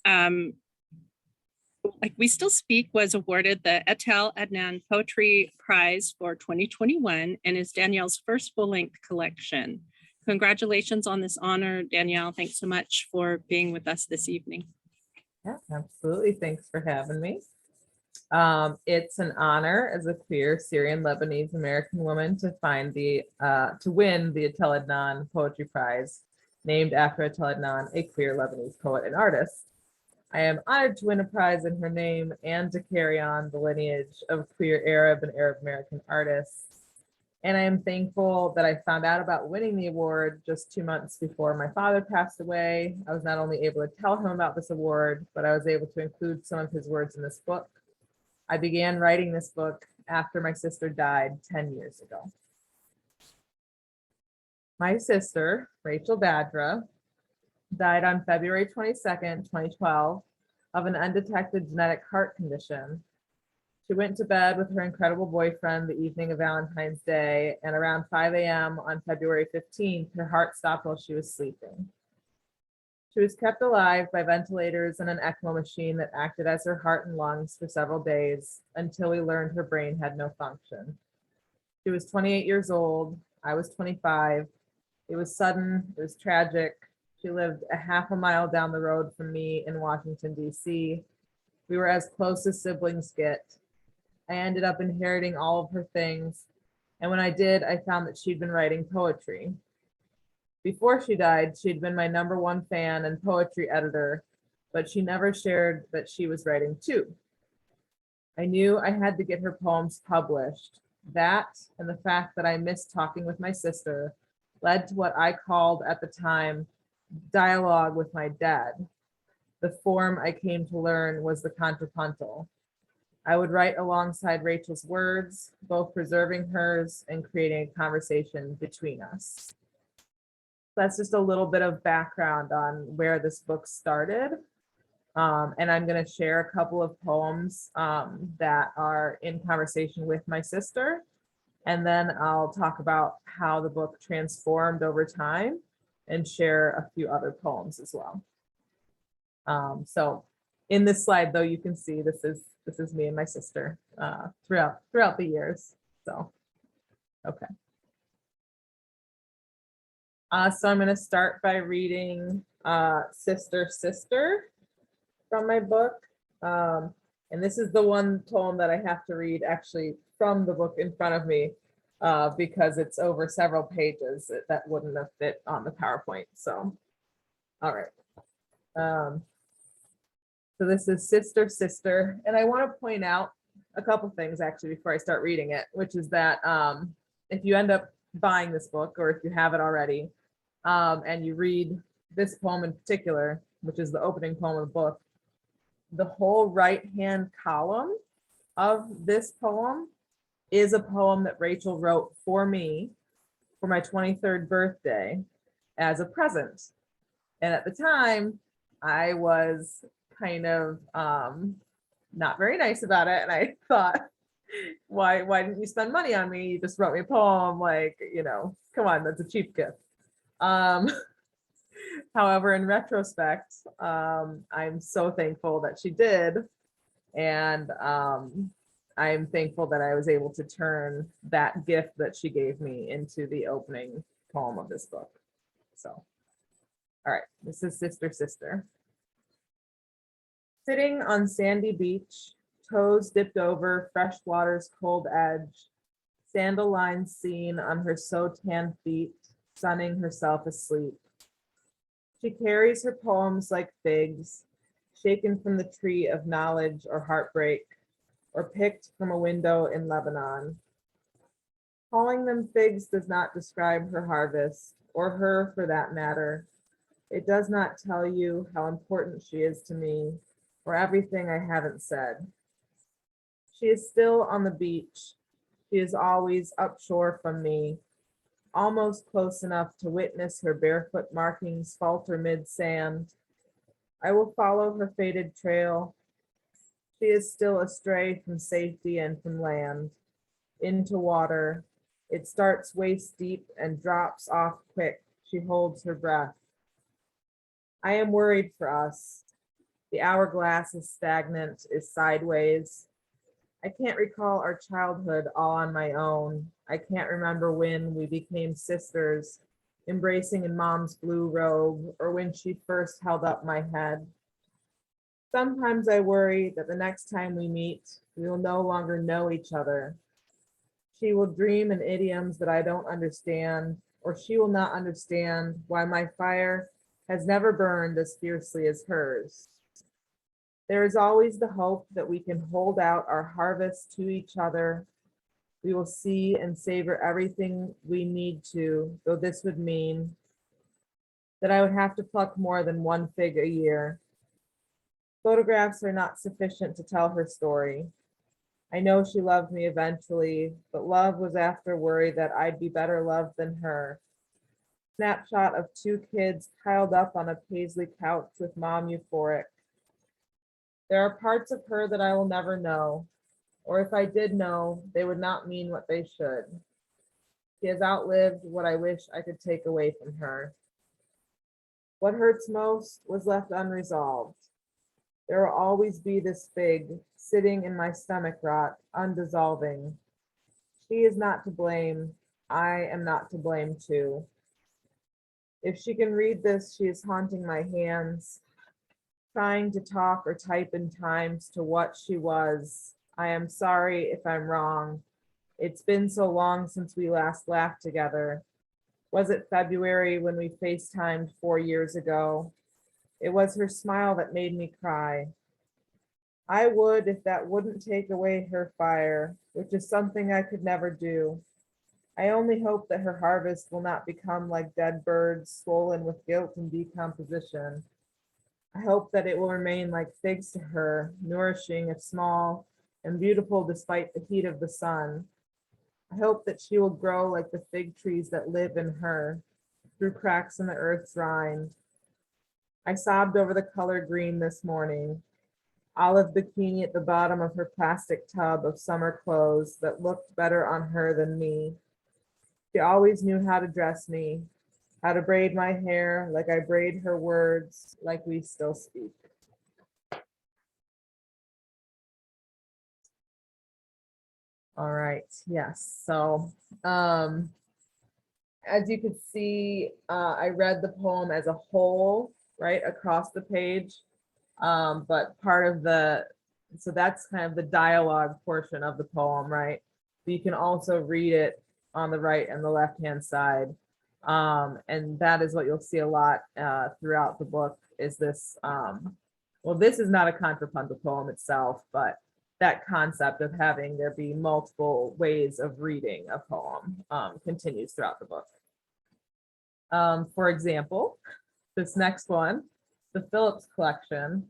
Like We Still Speak was awarded the Etel Adnan Poetry Prize for 2021 and is Danielle's first full-length collection. Congratulations on this honor, Danielle. Thanks so much for being with us this evening. Yeah, absolutely. Thanks for having me. It's an honor as a queer Syrian Lebanese American woman to win the Etel Adnan Poetry Prize, named after Etel Adnan, a queer Lebanese poet and artist. I am honored to win a prize in her name and to carry on the lineage of queer Arab and Arab American artists. And I am thankful that I found out about winning the award just 2 months before my father passed away. I was not only able to tell him about this award, but I was able to include some of his words in this book. I began writing this book after my sister died 10 years ago. My sister, Etel Badra, died on February 22nd, 2012, of an undetected genetic heart condition. She went to bed with her incredible boyfriend the evening of Valentine's Day, and around 5 a.m. on February 15th, her heart stopped while she was sleeping. She was kept alive by ventilators and an ECMO machine that acted as her heart and lungs for several days until we learned her brain had no function. She was 28 years old. I was 25. It was sudden. It was tragic. She lived a half a mile down the road from me in Washington, D.C. We were as close as siblings get. I ended up inheriting all of her things. And when I did, I found that she'd been writing poetry. Before she died, she'd been my #1 fan and poetry editor, but she never shared that she was writing too. I knew I had to get her poems published. That and the fact that I missed talking with my sister led to what I called at the time dialogue with my dad. The form I came to learn was the contrapuntal. I would write alongside Rachel's words, both preserving hers and creating a conversation between us. That's just a little bit of background on where this book started. And I'm going to share a couple of poems that are in conversation with my sister. And then I'll talk about how the book transformed over time and share a few other poems as well. So in this slide, though, you can see this is me and my sister throughout the years. So, okay. So I'm going to start by reading Sister, Sister from my book. And this is the one poem that I have to read actually from the book in front of me because it's over several pages that wouldn't have fit on the PowerPoint. So, all right. So this is Sister, Sister. And I want to point out a couple things actually before I start reading it, which is that if you end up buying this book or if you have it already and you read this poem in particular, which is the opening poem of the book, the whole right-hand column of this poem is a poem that Rachel wrote for me for my 23rd birthday as a present. And at the time, I was kind of not very nice about it. And I thought, why didn't you spend money on me? You just wrote me a poem, like, you know, come on, that's a cheap gift. However, in retrospect, I'm so thankful that she did. And I'm thankful that I was able to turn that gift that she gave me into the opening poem of this book. So, all right, this is Sister, Sister. Sitting on sandy beach, toes dipped over fresh water's cold edge, sandal lines seen on her so-tanned feet, sunning herself asleep. She carries her poems like figs, shaken from the tree of knowledge or heartbreak, or picked from a window in Lebanon. Calling them figs does not describe her harvest, or her for that matter. It does not tell you how important she is to me, or everything I haven't said. She is still on the beach. She is always upshore from me, almost close enough to witness her barefoot markings falter mid-sand. I will follow her faded trail. She is still astray from safety and from land, into water. It starts waist deep and drops off quick. She holds her breath. I am worried for us. The hourglass is stagnant, is sideways. I can't recall our childhood all on my own. I can't remember when we became sisters, embracing in mom's blue robe, or when she first held up my head. Sometimes I worry that the next time we meet, we will no longer know each other. She will dream in idioms that I don't understand, or she will not understand why my fire has never burned as fiercely as hers. There is always the hope that we can hold out our harvest to each other. We will see and savor everything we need to, though this would mean that I would have to pluck more than one fig a year. Photographs are not sufficient to tell her story. I know she loved me eventually, but love was after worry that I'd be better loved than her. Snapshot of two kids piled up on a paisley couch with mom euphoric. There are parts of her that I will never know, or if I did know, they would not mean what they should. She has outlived what I wish I could take away from her. What hurts most was left unresolved. There will always be this fig sitting in my stomach rot, undissolving. She is not to blame. I am not to blame too. If she can read this, she is haunting my hands, trying to talk or type in times to what she was. I am sorry if I'm wrong. It's been so long since we last laughed together. Was it February when we FaceTimed 4 years ago? It was her smile that made me cry. I would if that wouldn't take away her fire, which is something I could never do. I only hope that her harvest will not become like dead birds swollen with guilt and decomposition. I hope that it will remain like figs to her, nourishing if small and beautiful despite the heat of the sun. I hope that she will grow like the fig trees that live in her, through cracks in the earth's rind. I sobbed over the color green this morning. Olive bikini at the bottom of her plastic tub of summer clothes that looked better on her than me. She always knew how to dress me, how to braid my hair like I braid her words, like we still speak. All right, yes, so as you could see, I read the poem as a whole, right, across the page. But part of so that's kind of the dialogue portion of the poem, right? But you can also read it on the right and the left-hand side. And that is what you'll see a lot throughout the book is this, well, this is not a contrapuntal poem itself, but that concept of having there be multiple ways of reading a poem continues throughout the book. For example, this next one, the Phillips Collection,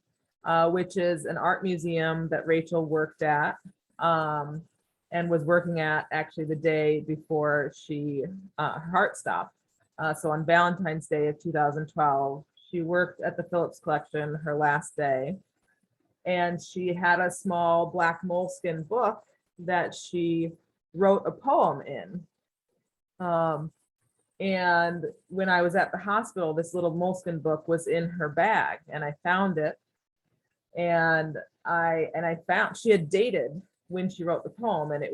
which is an art museum that Rachel worked at and was working at actually the day before her heart stopped. So on Valentine's Day of 2012, she worked at the Phillips Collection her last day. And she had a small black moleskin book that she wrote a poem in. And when I was at the hospital, this little moleskin book was in her bag and I found it. And I found she had dated when she wrote the poem, and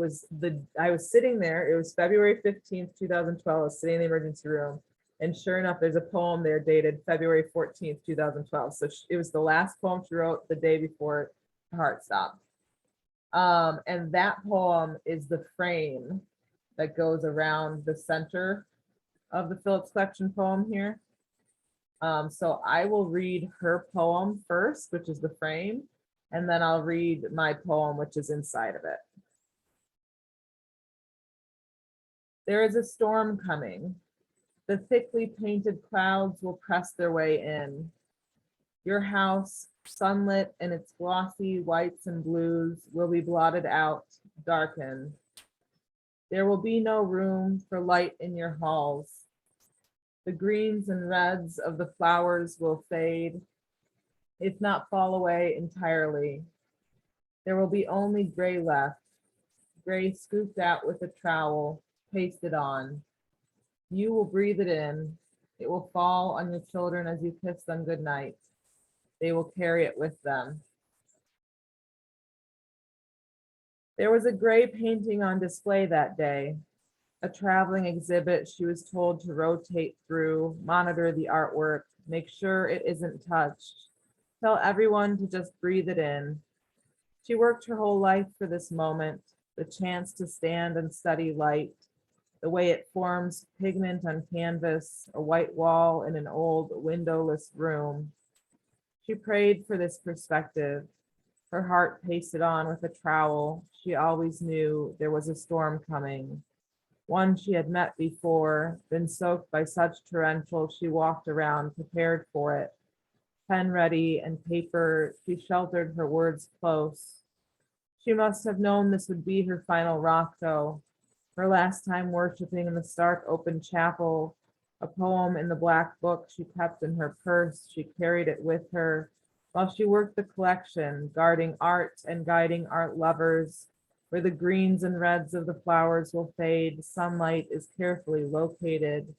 I was sitting there, it was February 15th, 2012, I was sitting in the emergency room, and sure enough, there's a poem there dated February 14th, 2012. So it was the last poem she wrote the day before her heart stopped. And that poem is the frame that goes around the center of the Phillips Collection poem here. So I will read her poem first, which is the frame, and then I'll read my poem, which is inside of it. There is a storm coming. The thickly painted clouds will press their way in. Your house, sunlit in its glossy whites and blues, will be blotted out, darkened. There will be no room for light in your halls. The greens and reds of the flowers will fade, if not fall away entirely. There will be only gray left, gray scooped out with a trowel, pasted on. You will breathe it in. It will fall on your children as you kiss them goodnight. They will carry it with them. There was a gray painting on display that day, a traveling exhibit she was told to rotate through, monitor the artwork, make sure it isn't touched, tell everyone to just breathe it in. She worked her whole life for this moment, the chance to stand and study light, the way it forms pigment on canvas, a white wall in an old windowless room. She prayed for this perspective. Her heart pasted on with a trowel. She always knew there was a storm coming. One she had met before, been soaked by such torrential, she walked around prepared for it. Pen ready and paper, she sheltered her words close. She must have known this would be her final rock, though. Her last time worshiping in the stark open chapel, a poem in the black book she kept in her purse, she carried it with her while she worked the collection, guarding art and guiding art lovers. Where the greens and reds of the flowers will fade, sunlight is carefully located.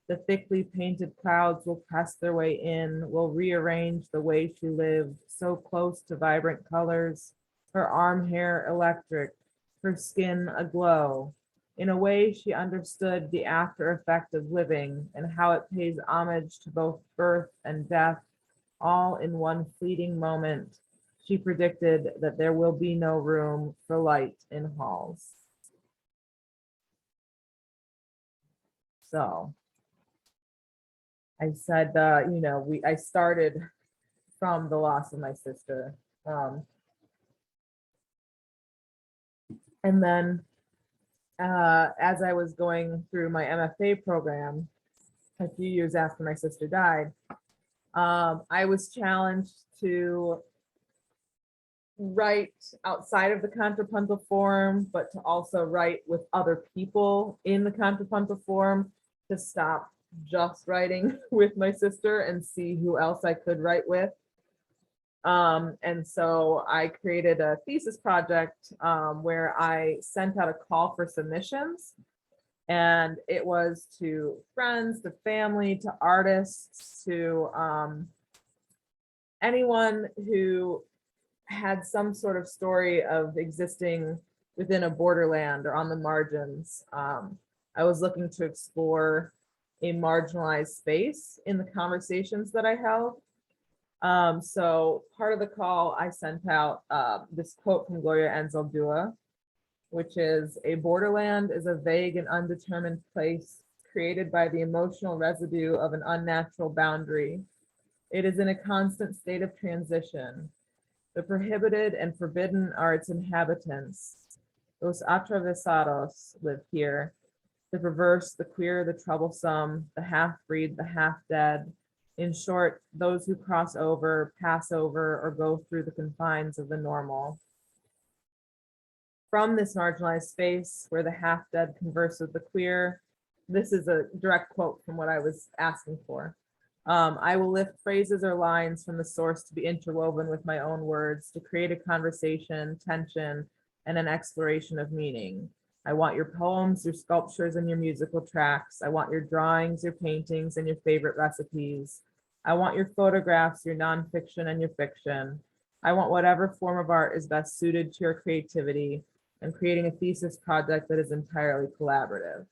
The thickly painted clouds will press their way in, will rearrange the way she lived, so close to vibrant colors, her arm hair electric, her skin aglow. In a way, she understood the after effect of living and how it pays homage to both birth and death, all in one fleeting moment. She predicted that there will be no room for light in halls. So I said, I started from the loss of my sister. And then as I was going through my MFA program, a few years after my sister died, I was challenged to write outside of the contrapuntal form, but to also write with other people in the contrapuntal form, to stop just writing with my sister and see who else I could write with. And so I created a thesis project where I sent out a call for submissions, and it was to friends, to family, to artists, to anyone who had some sort of story of existing within a borderland or on the margins. I was looking to explore a marginalized space in the conversations that I held. So part of the call, I sent out this quote from Gloria Anzaldúa, which is, "A borderland is a vague and undetermined place created by the emotional residue of an unnatural boundary. It is in a constant state of transition. The prohibited and forbidden are its inhabitants. Los atravesados live here. The perverse, the queer, the troublesome, the half-breed, the half-dead. In short, those who cross over, pass over, or go through the confines of the normal. From this marginalized space where the half-dead converse with the queer," this is a direct quote from what I was asking for. "I will lift phrases or lines from the source to be interwoven with my own words to create a conversation, tension, and an exploration of meaning. I want your poems, your sculptures, and your musical tracks. I want your drawings, your paintings, and your favorite recipes. I want your photographs, your nonfiction, and your fiction. I want whatever form of art is best suited to your creativity, and creating a thesis project that is entirely collaborative."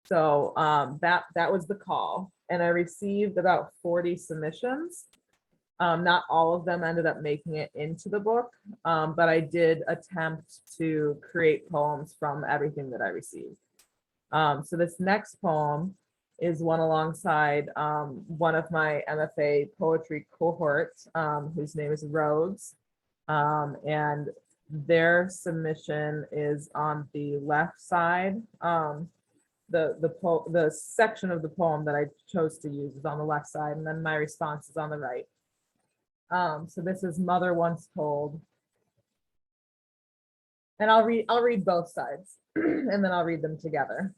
So that was the call. And I received about 40 submissions. Not all of them ended up making it into the book, but I did attempt to create poems from everything that I received. So this next poem is one alongside one of my MFA poetry cohort, whose name is Rhodes. And their submission is on the left side. The section of the poem that I chose to use is on the left side, and then my response is on the right. So this is Mother Once Told. And I'll read both sides and then I'll read them together.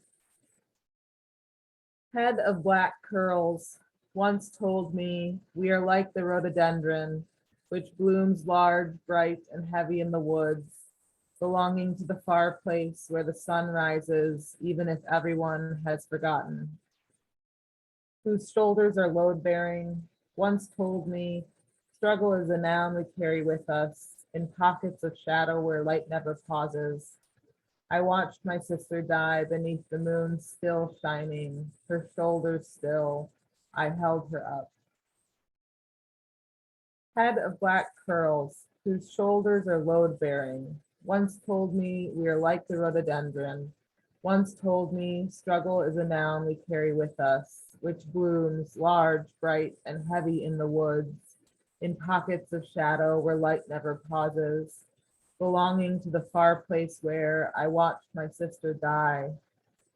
"Head of black curls once told me we are like the rhododendron, which blooms large, bright, and heavy in the woods, belonging to the far place where the sun rises, even if everyone has forgotten. Whose shoulders are load-bearing, once told me Struggle is a noun we carry with us in pockets of shadow where light never pauses. I watched my sister die beneath the moon still shining, her shoulders still. I held her up. Head of black curls, whose shoulders are load-bearing, once told me we are like the rhododendron, once told me struggle is a noun we carry with us, which blooms large, bright, and heavy in the woods, in pockets of shadow where light never pauses, belonging to the far place where I watched my sister die.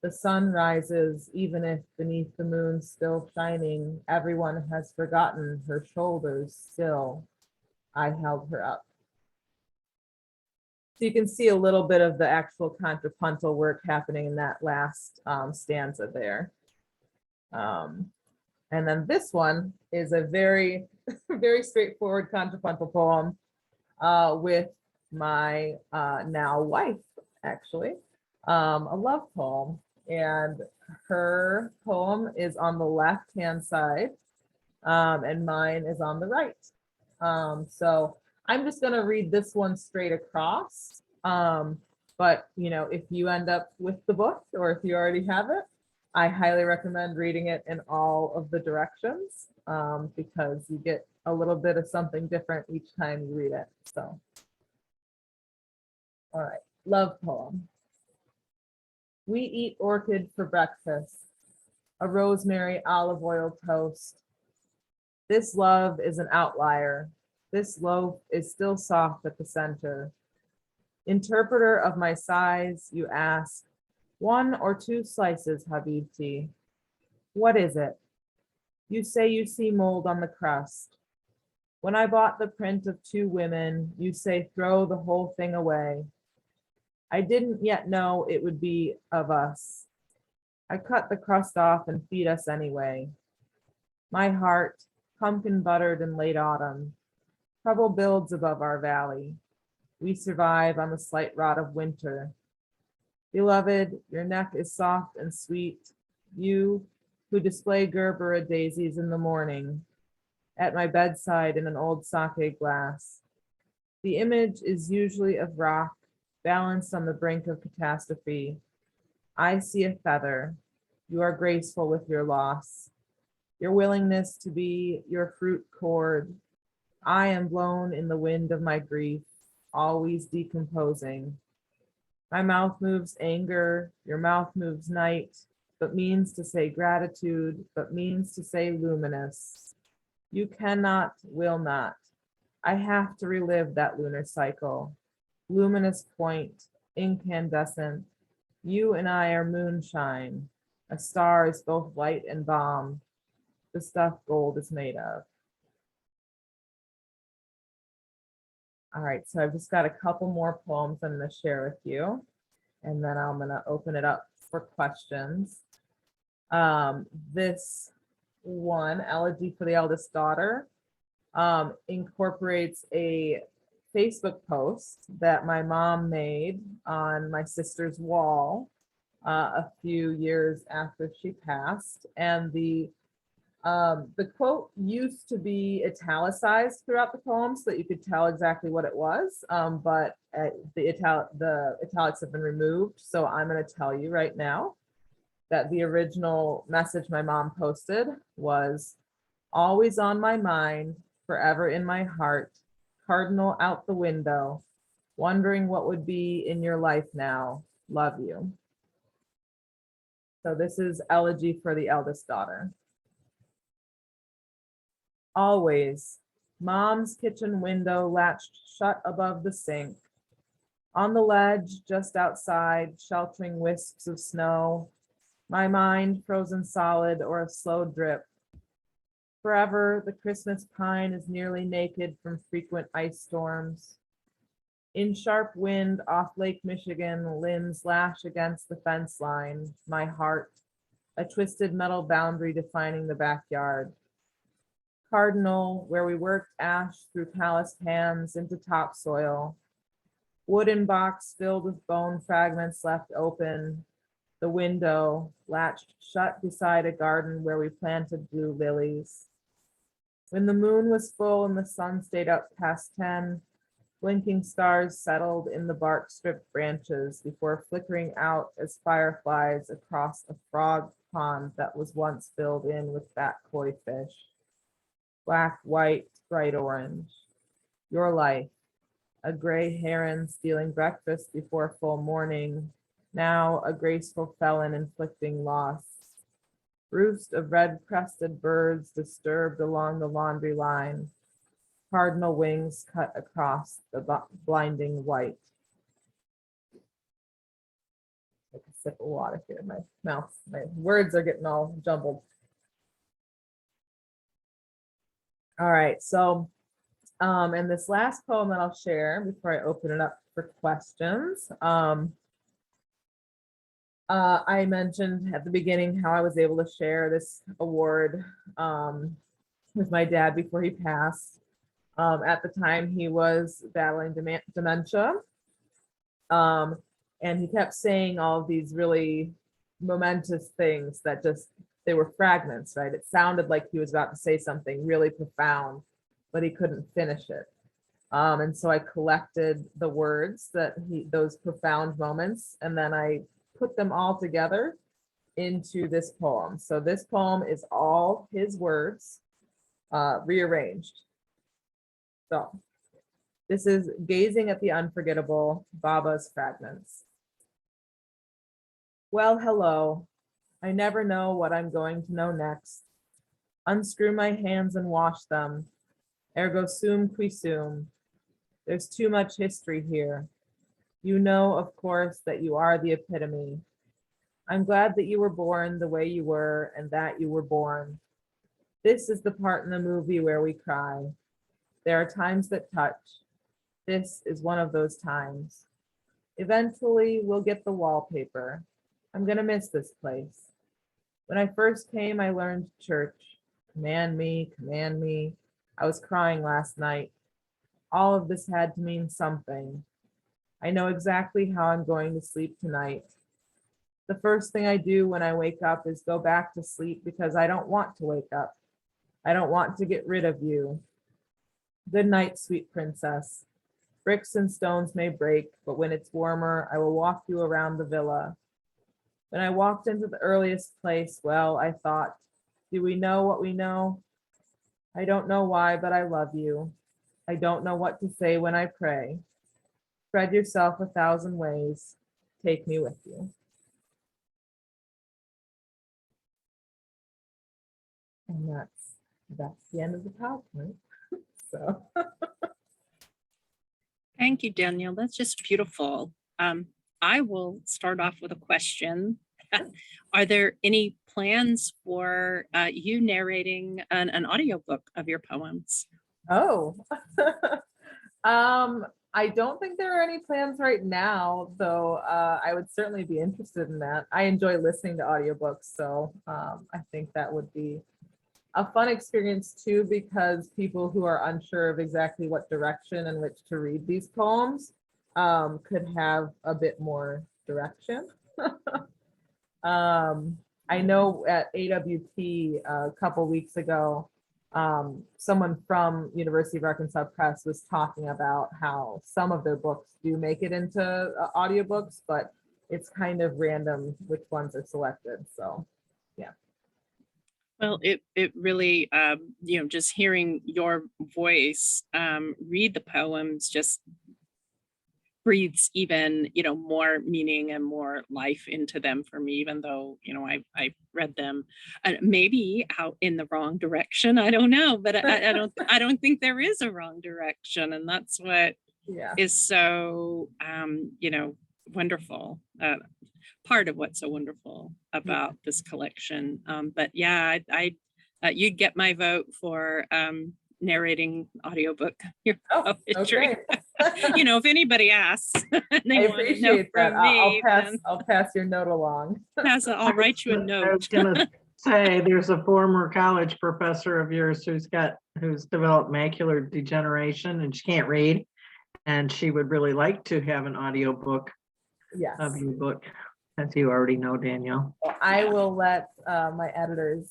The sun rises, even if beneath the moon still shining, everyone has forgotten her shoulders still. I held her up. So you can see a little bit of the actual contrapuntal work happening in that last stanza there. And then this one is a very, very straightforward contrapuntal poem with my now wife, actually, a love poem. And her poem is on the left-hand side, and mine is on the right. So I'm just gonna read this one straight across. But if you end up with the book or if you already have it, I highly recommend reading it in all of the directions because you get a little bit of something different each time you read it. So, all right, love poem. We eat orchid for breakfast, a rosemary olive oil toast. This love is an outlier. This loaf is still soft at the center. Interpreter of my size, you ask, 1 or 2 slices, Habibti. What is it? You say you see mold on the crust. When I bought the print of 2 women, you say throw the whole thing away. I didn't yet know it would be of us. I cut the crust off and feed us anyway. My heart, pumpkin buttered in late autumn. Trouble builds above our valley. We survive on the slight rot of winter. Beloved, your neck is soft and sweet. You who display Gerbera daisies in the morning, at my bedside in an old sake glass. The image is usually of rock, balanced on the brink of catastrophe. I see a feather. You are graceful with your loss. Your willingness to be your fruit cord. I am blown in the wind of my grief, always decomposing. My mouth moves anger, your mouth moves night, but means to say gratitude, but means to say luminous. You cannot, will not. I have to relive that lunar cycle. Luminous point, incandescent. You and I are moonshine. A star is both light and balm. The stuff gold is made of. All right, so I've just got a couple more poems I'm going to share with you, and then I'm going to open it up for questions. This one, Elegy for the Eldest Daughter, incorporates a Facebook post that my mom made on my sister's wall a few years after she passed. And the quote used to be italicized throughout the poem so that you could tell exactly what it was, but the italics have been removed. So I'm going to tell you right now that the original message my mom posted was, always on my mind, forever in my heart, cardinal out the window, wondering what would be in your life now, love you. So this is Elegy for the Eldest Daughter. Always, mom's kitchen window latched shut above the sink. On the ledge just outside, sheltering wisps of snow, my mind frozen solid or a slow drip. Forever, the Christmas pine is nearly naked from frequent ice storms. In sharp wind off Lake Michigan, limbs lash against the fence line, my heart, a twisted metal boundary defining the backyard. Cardinal, where we worked ash through calloused hands into topsoil. Wooden box filled with bone fragments left open. The window latched shut beside a garden where we planted blue lilies. When the moon was full and the sun stayed up past 10, blinking stars settled in the bark-stripped branches before flickering out as fireflies across a frog pond that was once filled in with fat koi fish. Black, white, bright orange. Your life, a gray heron stealing breakfast before full morning, now a graceful felon inflicting loss. Roost of red-crested birds disturbed along the laundry line. Cardinal wings cut across the blinding white. Take a sip of water here. My words are getting all jumbled. All right, so, and this last poem that I'll share before I open it up for questions. I mentioned at the beginning how I was able to share this award with my dad before he passed. At the time, he was battling dementia. And he kept saying all of these really momentous things that they were fragments, right? It sounded like he was about to say something really profound, but he couldn't finish it. And so I collected the words those profound moments, and then I put them all together into this poem. So this poem is all his words rearranged. So this is Gazing at the Unforgettable, Baba's Fragments. Well, hello. I never know what I'm going to know next. Unscrew my hands and wash them. Ergo sum qui sum. There's too much history here. You know, of course, that you are the epitome. I'm glad that you were born the way you were and that you were born. This is the part in the movie where we cry. There are times that touch. This is one of those times. Eventually, we'll get the wallpaper. I'm gonna miss this place. When I first came, I learned church. Command me, command me. I was crying last night. All of this had to mean something. I know exactly how I'm going to sleep tonight. The first thing I do when I wake up is go back to sleep because I don't want to wake up. I don't want to get rid of you. Good night, sweet princess. Bricks and stones may break, but when it's warmer, I will walk you around the villa. When I walked into the earliest place, well, I thought, do we know what we know? I don't know why, but I love you. I don't know what to say when I pray. Spread yourself 1,000 ways. Take me with you. And that's the end of the PowerPoint. So. Thank you, Danielle. That's just beautiful. I will start off with a question. Are there any plans for you narrating an audiobook of your poems? Oh, I don't think there are any plans right now, though I would certainly be interested in that. I enjoy listening to audiobooks, so I think that would be a fun experience too, because people who are unsure of exactly what direction in which to read these poems could have a bit more direction. I know at AWP a couple weeks ago, someone from University of Arkansas Press was talking about how some of their books do make it into audiobooks, but it's kind of random which ones are selected. So, yeah. Well, it really, just hearing your voice read the poems just breathes even, more meaning and more life into them for me, even though, I read them maybe out in the wrong direction. I don't know, but I don't think there is a wrong direction. And that's what is so, wonderful. Part of what's so wonderful about this collection. But yeah, you'd get my vote for narrating audiobook your poetry. Okay. If anybody asks, I appreciate that. I'll pass your note along. I'll write you a note. I was gonna say there's a former college professor of yours who's developed macular degeneration and she can't read, and she would really like to have an audiobook of your book, as you already know, Danielle. Well, I will let my editors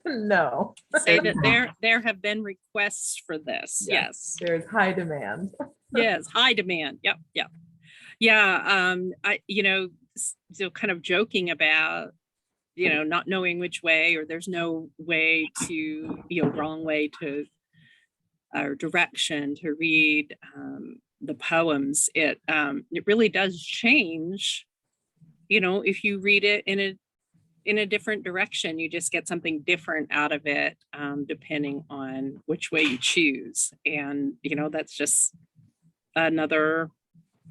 No. Say that there have been requests for this. Yes. There's high demand. Yes, high demand. Yep, yep. Yeah, so kind of joking about, not knowing which way, or there's no way to, wrong way to, or direction to read the poems. It really does change, if you read it in a different direction. You just get something different out of it, depending on which way you choose. And, that's just another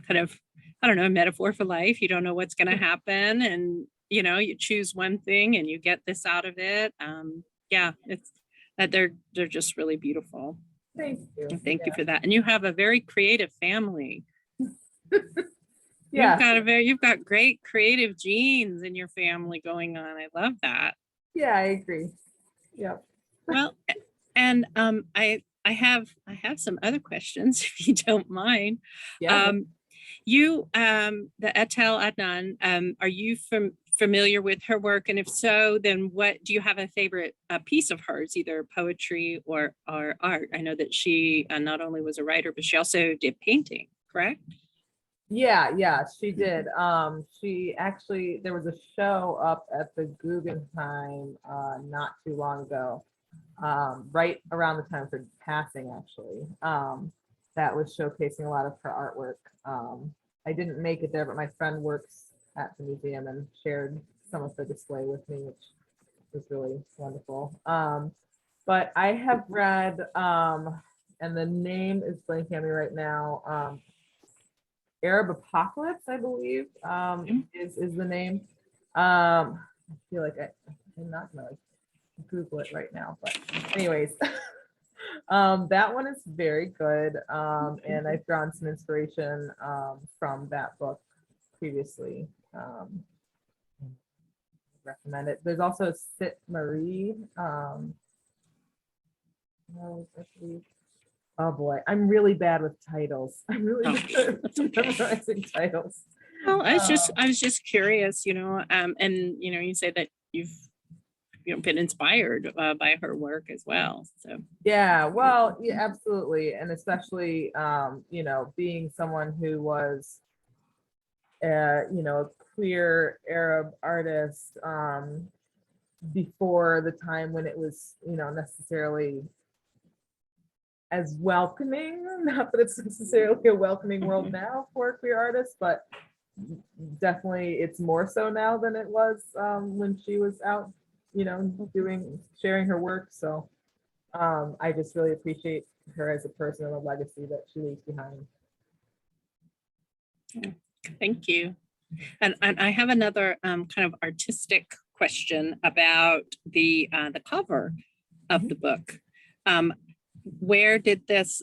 kind of, I don't know, metaphor for life. You don't know what's going to happen. And, you choose one thing and you get this out of it. Yeah, it's that they're just really beautiful. Thank you. Thank you for that. And you have a very creative family. Yeah. You've got great creative genes in your family going on. I love that. Yeah, I agree. Yep. Well, and I have some other questions, if you don't mind. Yeah. The Etel Adnan, are you familiar with her work? And if so, then what do you have a favorite piece of hers, either poetry or art? I know that she not only was a writer, but she also did painting, correct? Yeah, she did. She actually, there was a show up at the Guggenheim not too long ago, right around the time of her passing, actually, that was showcasing a lot of her artwork. I didn't make it there, but my friend works at the museum and shared some of the display with me, which was really wonderful. But I have read, and the name is blanking on me right now, Arab Apocalypse, I believe, is the name. I feel like I'm not gonna Google it right now, but anyways, that one is very good. And I've drawn some inspiration from that book previously. Recommend it. There's also Sit Marie. Oh boy, I'm really bad with titles. I'm really good at memorizing titles. Well, I was just curious, and you say that you've been inspired by her work as well. So yeah, well, yeah, absolutely, and especially being someone who was a queer Arab artist before the time when it was necessarily as welcoming. Not that it's necessarily a welcoming world now for queer artists, but definitely it's more so now than it was when she was out, sharing her work. So I just really appreciate her as a person and the legacy that she leaves behind. Thank you. And I have another kind of artistic question about the cover of the book. Where did this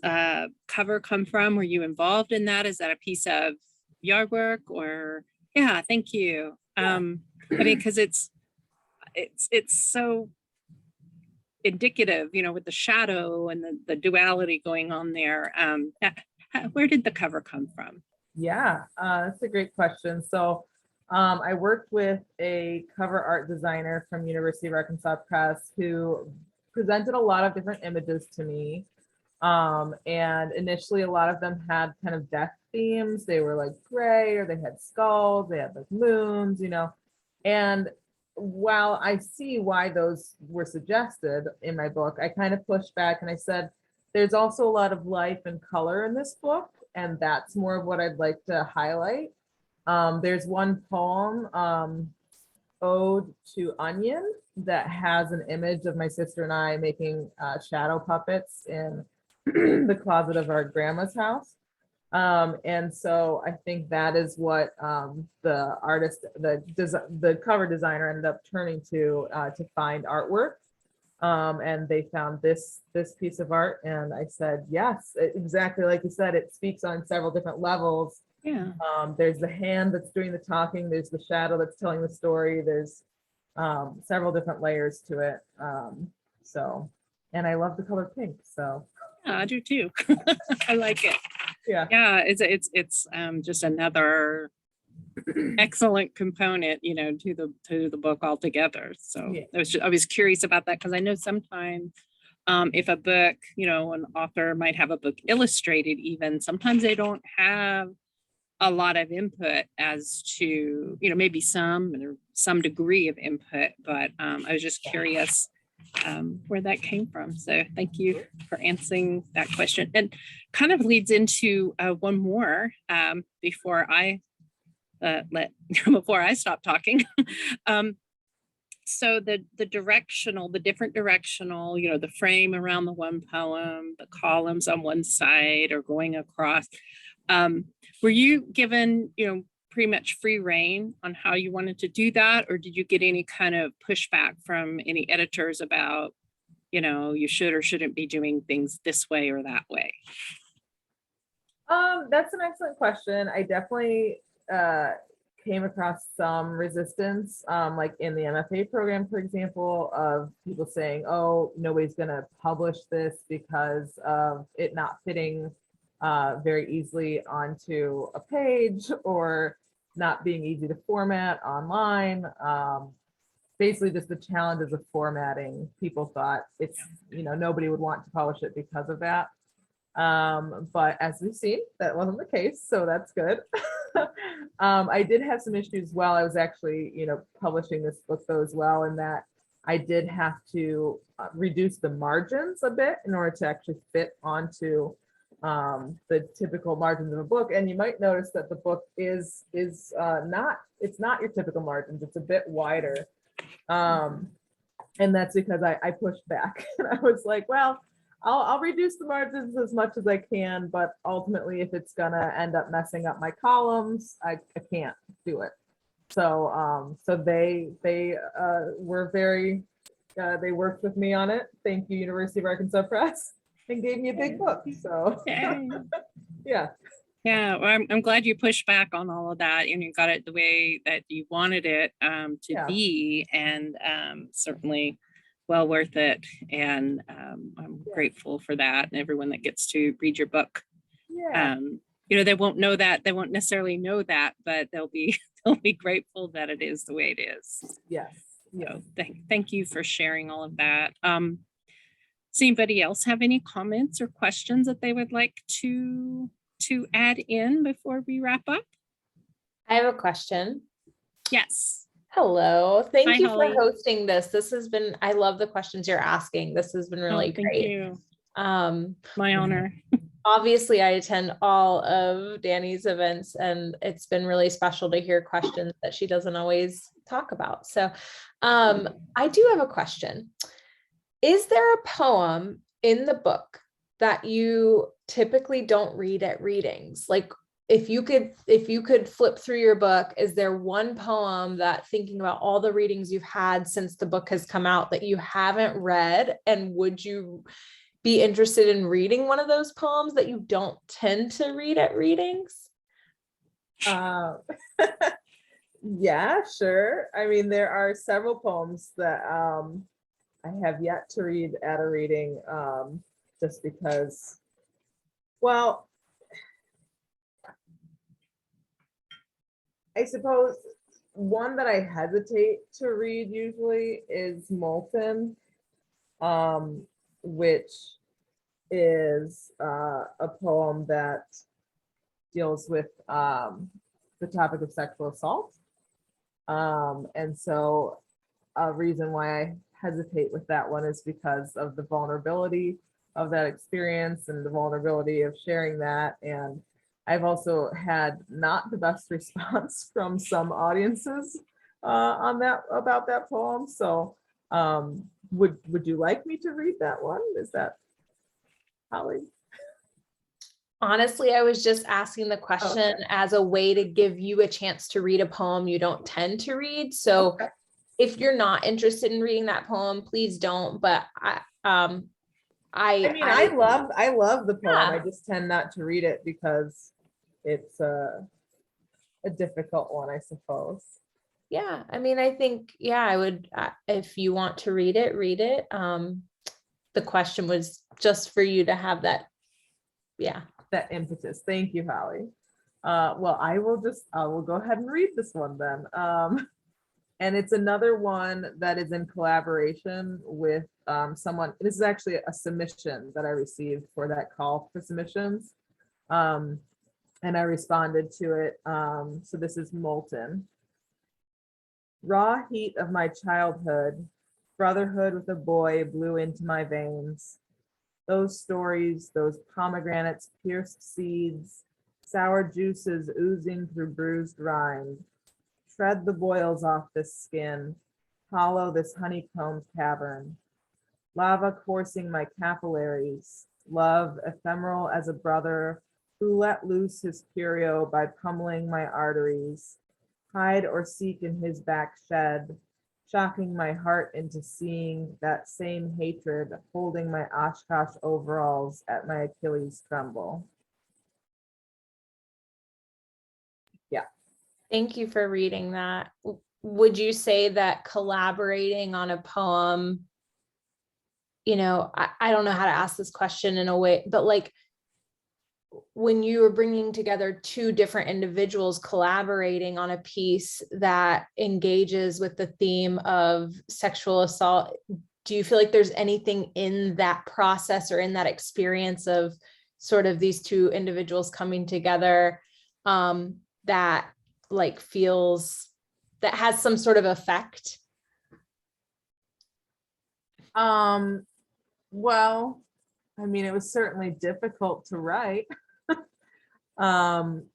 cover come from? Were you involved in that? Is that a piece of your work? Or yeah, thank you. I mean, because it's so indicative, with the shadow and the duality going on there. Where did the cover come from? Yeah, that's a great question. So I worked with a cover art designer from University of Arkansas Press who presented a lot of different images to me. And initially a lot of them had kind of death themes. They were like gray, or they had skulls, they had like moons, and while I see why those were suggested in my book, I kind of pushed back and I said, there's also a lot of life and color in this book, and that's more of what I'd like to highlight. There's one poem, Ode to Onion, that has an image of my sister and I making shadow puppets in the closet of our grandma's house. And so I think that is what the artist, the cover designer ended up turning to find artwork. And they found this piece of art, and I said, yes, exactly like you said, it speaks on several different levels. Yeah. There's the hand that's doing the talking, there's the shadow that's telling the story, there's several different layers to it. And I love the color pink, so. Yeah, I do too. I like it. Yeah. Yeah, it's just another excellent component, to the book altogether. So Yeah. I was curious about that because I know sometimes if a book, an author might have a book illustrated, even sometimes they don't have a lot of input as to, maybe some degree of input, but I was just curious where that came from. So thank you for answering that question. And kind of leads into one more before I before I stop talking. So the different directional, the frame around the one poem, the columns on one side or going across. Were you given, pretty much free reign on how you wanted to do that? Or did you get any kind of pushback from any editors about, you should or shouldn't be doing things this way or that way? That's an excellent question. I definitely came across some resistance, like in the MFA program, for example, of people saying, oh, nobody's going to publish this because of it not fitting very easily onto a page or not being easy to format online. Basically just the challenges of formatting. People thought it's, nobody would want to publish it because of that. But as we've seen, that wasn't the case, so that's good. I did have some issues while I was actually, publishing this book though as well, in that I did have to reduce the margins a bit in order to actually fit onto the typical margins of a book. And you might notice that the book is not, it's not your typical margins, it's a bit wider. And that's because I pushed back and I was like, well, I'll reduce the margins as much as I can, but ultimately if it's gonna end up messing up my columns, I can't do it. So so they were very they worked with me on it. Thank you, University of Arkansas Press, and gave me a big book. So yeah. Yeah, well, I'm glad you pushed back on all of that and you got it the way that you wanted it to be, and certainly well worth it. And I'm grateful for that, and everyone that gets to read your book. Yeah. They won't know that, they won't necessarily know that, but they'll be grateful that it is the way it is. Yes. So thank you for sharing all of that. Does anybody else have any comments or questions that they would like to add in before we wrap up? I have a question. Yes. Hello. Thank Hi, you Holly. for hosting this. This has been, I love the questions you're asking. This has been really Thank great. you. My honor. Obviously, I attend all of Danny's events, and it's been really special to hear questions that she doesn't always talk about. So I do have a question. Is there a poem in the book that you typically don't read at readings? Like if you could flip through your book, is there one poem that, thinking about all the readings you've had since the book has come out, that you haven't read, and would you be interested in reading one of those poems that you don't tend to read at readings? Yeah, sure. I mean, there are several poems that I have yet to read at a reading, just because, well, I suppose one that I hesitate to read usually is Molten, which is a poem that deals with the topic of sexual assault. And so a reason why I hesitate with that one is because of the vulnerability of that experience and the vulnerability of sharing that. And I've also had not the best response from some audiences on that, about that poem. So would you like me to read that one? Is that Holly? Honestly, I was just asking the question as a way to give you a chance to read a poem you don't tend to read. So if you're not interested in reading that poem, please don't. But I love the poem. I just tend not to read it because it's a difficult one, I suppose. Yeah, I mean, I think, I would, if you want to read it, read it. The question was just for you to have that, that impetus. Thank you, Holly. Well, I will go ahead and read this one then. And it's another one that is in collaboration with someone. This is actually a submission that I received for that call for submissions. And I responded to it. So this is Molten. Raw heat of my childhood, brotherhood with a boy blew into my veins. Those stories, those pomegranates, pierced seeds, sour juices oozing through bruised rind. Shred the boils off this skin, hollow this honeycombed cavern. Lava coursing my capillaries, love ephemeral as a brother who let loose his curio by pummeling my arteries. Hide or seek in his back shed, shocking my heart into seeing that same hatred, holding my Oshkosh overalls at my Achilles tremble. Yeah. Thank you for reading that. Would you say that collaborating on a poem, I don't know how to ask this question in a way, but like when you were bringing together two different individuals collaborating on a piece that engages with the theme of sexual assault, do you feel like there's anything in that process or in that experience of sort of these two individuals coming together that like feels that has some sort of effect? Well, I mean, it was certainly difficult to write. And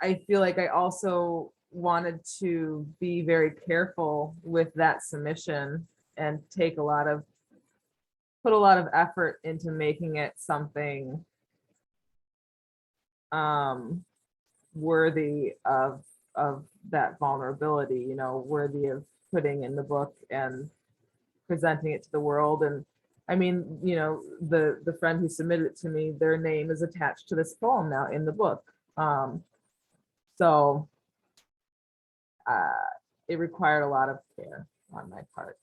I feel like I also wanted to be very careful with that submission and put a lot of effort into making it something worthy of that vulnerability, worthy of putting in the book and presenting it to the world. And I mean, the friend who submitted it to me, their name is attached to this poem now in the book. So it required a lot of care on my part.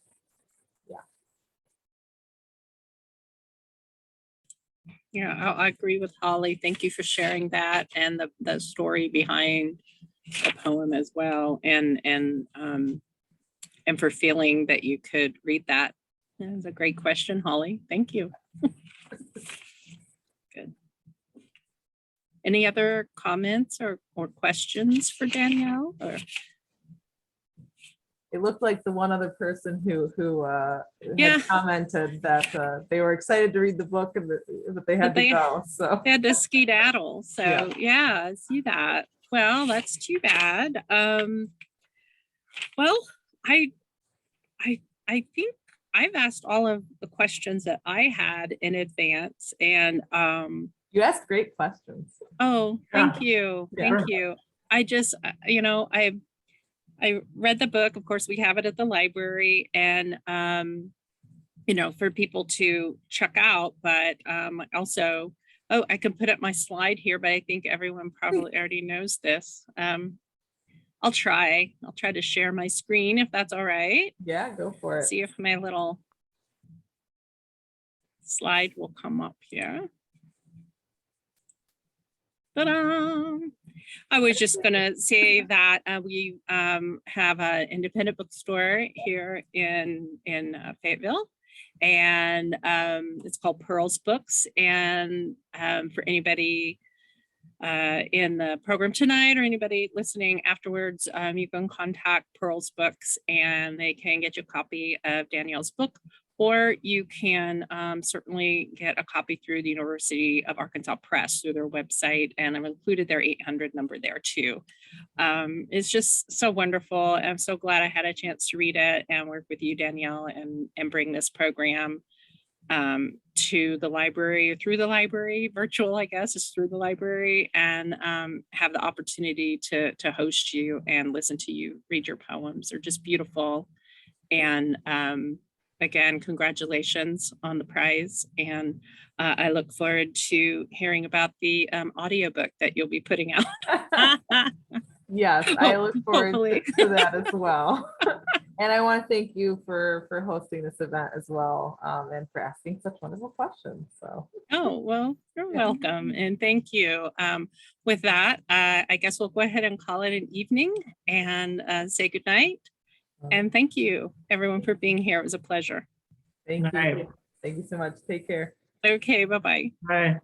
Yeah, I agree with Holly. Thank you for sharing that and the story behind the poem as well, and for feeling that you could read that. That's a great question, Holly. Thank you. Good. Any other comments or questions for Danielle? Or it looked like the one other person who Yeah. had commented that they were excited to read the book and that they had to go. So they had to skedaddle. So yeah, I see that. Well, that's too bad. Well, I think I've asked all of the questions that I had in advance, and you asked great questions. Oh, thank you. Yeah. Thank you. I just, I read the book. Of course, we have it at the library, and for people to check out. But also, I can put up my slide here, but I think everyone probably already knows this. I'll try to share my screen if that's all right. Yeah, go for it. See if my little slide will come up here. Ta-da! I was just gonna say that we have an independent bookstore here in Fayetteville, and it's called Pearls Books. And for anybody in the program tonight or anybody listening afterwards, you can contact Pearls Books and they can get you a copy of Danielle's book, or you can certainly get a copy through the University of Arkansas Press through their website, and I've included their 800 number there too. It's just so wonderful. I'm so glad I had a chance to read it and work with you, Danielle, and bring this program to the library, or through the library, virtual, I guess, is through the library, and have the opportunity to host you and listen to you read your poems. They're just beautiful. And again, congratulations on the prize. And I look forward to hearing about the audiobook that you'll be putting out. Yes, I look forward to that as well. And I want to thank you for hosting this event as well, and for asking such wonderful questions. So. Oh, well, you're Yeah. welcome. And thank you. With that, I guess we'll go ahead and call it an evening and say good night. And thank you, everyone, for being here. It was a pleasure. Thank All right. you. Thank you so much. Take care. Okay, bye-bye. Bye.